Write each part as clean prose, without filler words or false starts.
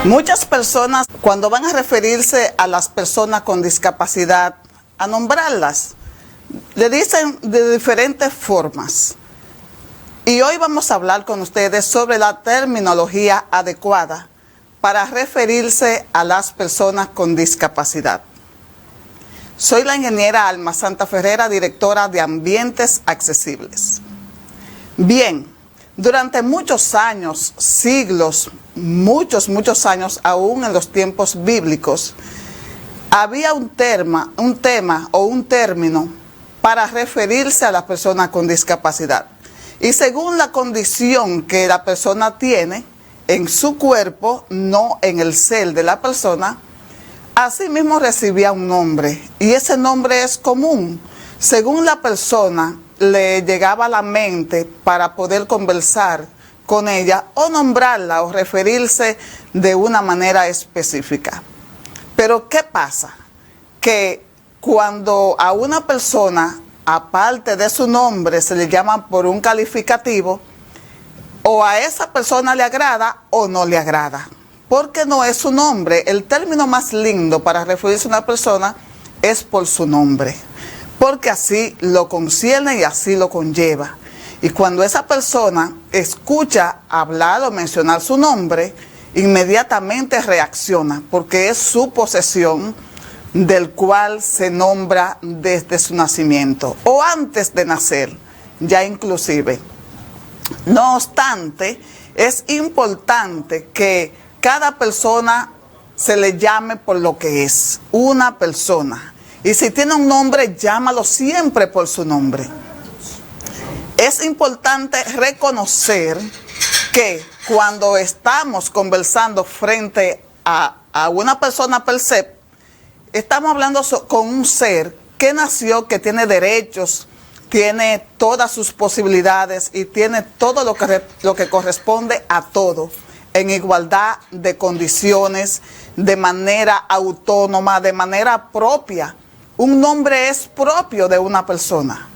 Muchas personas, cuando van a referirse a las personas con discapacidad, a nombrarlas, le dicen de diferentes formas. Y hoy vamos a hablar con ustedes sobre la terminología adecuada para referirse a las personas con discapacidad. Soy la ingeniera Alma Santa Ferrera, directora de Ambientes Accesibles. Bien, durante muchos años, siglos, muchos años, aún en los tiempos bíblicos, había un tema o un término para referirse a la persona con discapacidad. Y según la condición que la persona tiene en su cuerpo, no en el ser de la persona, así mismo recibía un nombre. Y ese nombre es común. Según la persona le llegaba a la mente para poder conversar con ella o nombrarla o referirse de una manera específica. Pero ¿qué pasa? Que cuando a una persona, aparte de su nombre, se le llama por un calificativo, o a esa persona le agrada o no le agrada, porque no es su nombre. El término más lindo para referirse a una persona es por su nombre, porque así lo concierne y así lo conlleva. Y cuando esa persona escucha hablar o mencionar su nombre, inmediatamente reacciona, porque es su posesión, del cual se nombra desde su nacimiento o antes de nacer, ya inclusive. No obstante, es importante que cada persona se le llame por lo que es, una persona. Y si tiene un nombre, llámalo siempre por su nombre. Es importante reconocer que cuando estamos conversando frente a una persona per se, estamos hablando con un ser que nació, que tiene derechos, tiene todas sus posibilidades y tiene todo lo que corresponde a todo, en igualdad de condiciones, de manera autónoma, de manera propia. Un nombre es propio de una persona.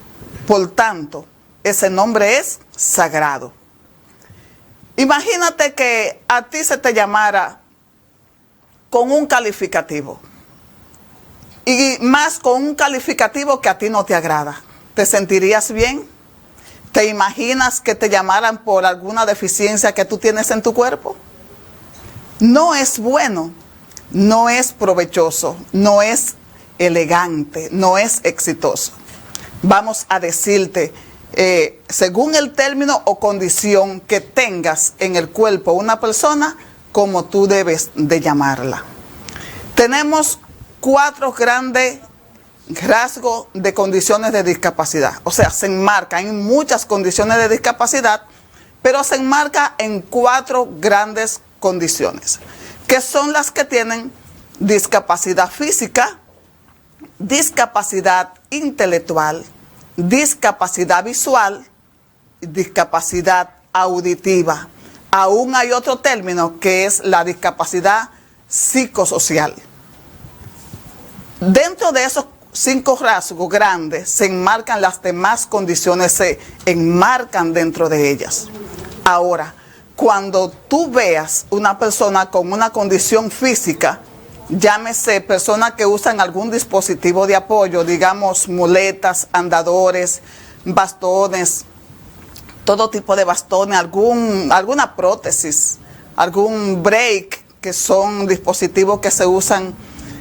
Por tanto, ese nombre es sagrado. Imagínate que a ti se te llamara con un calificativo. Y más con un calificativo que a ti no te agrada. ¿Te sentirías bien? ¿Te imaginas que te llamaran por alguna deficiencia que tú tienes en tu cuerpo? No es bueno, no es provechoso, no es elegante, no es exitoso. Vamos a decirte, según el término o condición que tengas en el cuerpo una persona, como tú debes de llamarla. Tenemos 4 grandes rasgos de condiciones de discapacidad. O sea, se enmarca en muchas condiciones de discapacidad, pero se enmarca en 4 grandes condiciones, que son las que tienen discapacidad física, discapacidad intelectual, discapacidad visual, discapacidad auditiva. Aún hay otro término que es la discapacidad psicosocial. Dentro de esos 5 rasgos grandes se enmarcan las demás condiciones, se enmarcan dentro de ellas. Ahora, cuando tú veas una persona con una condición física, llámese personas que usan algún dispositivo de apoyo, digamos muletas, andadores, bastones, todo tipo de bastones, alguna prótesis, algún break, que son dispositivos que se usan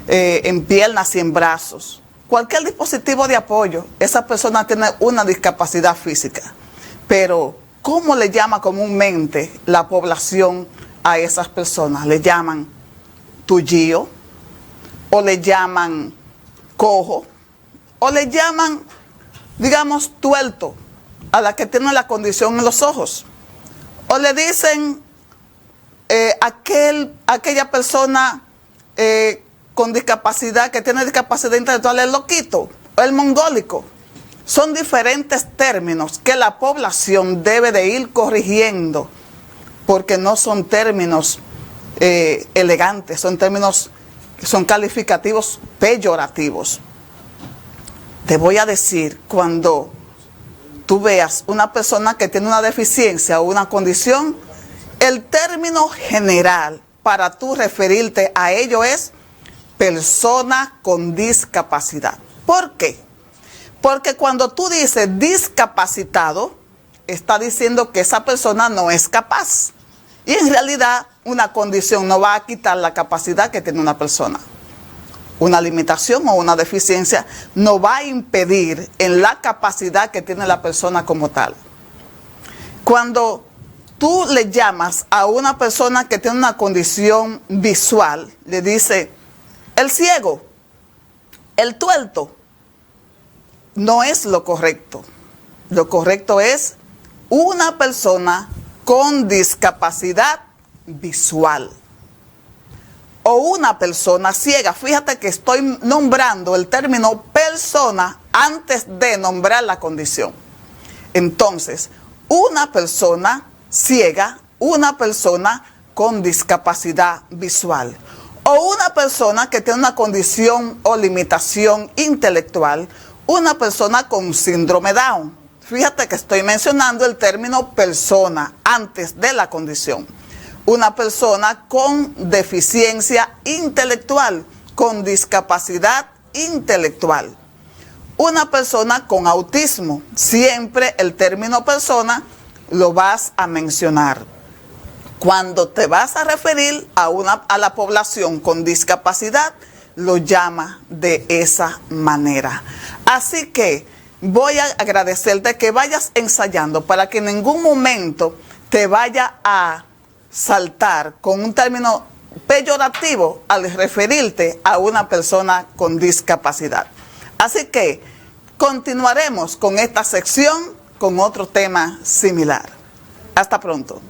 en piernas y en brazos. Cualquier dispositivo de apoyo, esa persona tiene una discapacidad física. Pero, ¿cómo le llama comúnmente la población a esas personas? Le llaman tullío, o le llaman cojo, o le llaman, digamos, tuerto, a la que tiene la condición en los ojos. O le dicen aquella persona con discapacidad, que tiene discapacidad intelectual, el loquito, o el mongólico. Son diferentes términos que la población debe de ir corrigiendo, porque no son términos elegantes, son términos, son calificativos peyorativos. Te voy a decir, cuando tú veas una persona que tiene una deficiencia o una condición, el término general para tú referirte a ello es persona con discapacidad. ¿Por qué? Porque cuando tú dices discapacitado, está diciendo que esa persona no es capaz. Y en realidad una condición no va a quitar la capacidad que tiene una persona. Una limitación o una deficiencia no va a impedir en la capacidad que tiene la persona como tal. Cuando tú le llamas a una persona que tiene una condición visual, le dice el ciego, el tuerto, no es lo correcto. Lo correcto es una persona con discapacidad visual o una persona ciega. Fíjate que estoy nombrando el término persona antes de nombrar la condición. Entonces, una persona ciega, una persona con discapacidad visual o una persona que tiene una condición o limitación intelectual, una persona con síndrome Down. Fíjate que estoy mencionando el término persona antes de la condición. Una persona con deficiencia intelectual, con discapacidad intelectual. Una persona con autismo. Siempre el término persona lo vas a mencionar. Cuando te vas a referir a la población con discapacidad, lo llama de esa manera. Así que voy a agradecerte que vayas ensayando para que en ningún momento te vaya a saltar con un término peyorativo al referirte a una persona con discapacidad. Así que continuaremos con esta sección con otro tema similar. Hasta pronto.